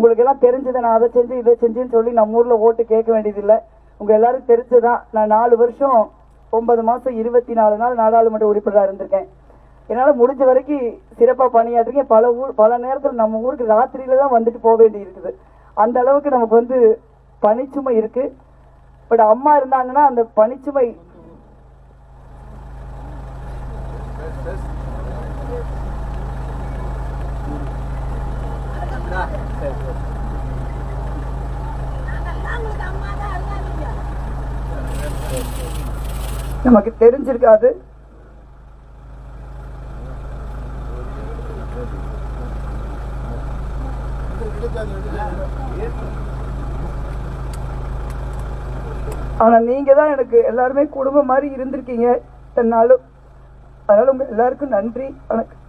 உங்களுக்கு எல்லாம் தெரிஞ்சதை நான் அதை செஞ்சு இதை செஞ்சுன்னு சொல்லி நம்ம ஊர்ல ஓட்டு கேட்க வேண்டியதில்லை. உங்க எல்லாரும் தெரிஞ்சுதான் நான் 4 வருஷம் 9 மாசம் 24 நாள் நாடாளுமன்ற உறுப்பினராக இருந்திருக்கேன். என்னால முடிஞ்ச வரைக்கும் சிறப்பா பணியாற்றிருக்கேன். பல நேரத்தில் நம்ம ஊருக்கு ராத்திரியில தான் வந்துட்டு போக வேண்டி இருக்குது. அந்த அளவுக்கு நமக்கு பணிச்சுமை இருக்கு. பட் அம்மா இருந்தாங்கன்னா அந்த பணிச்சுமை நமக்கு தெரிஞ்சிருக்காது. ஆனா நீங்க தான் எனக்கு எல்லாருமே குடும்பம் மாதிரி இருந்திருக்கீங்க. அதனால உங்க எல்லாருக்கும் நன்றி. வணக்கம்.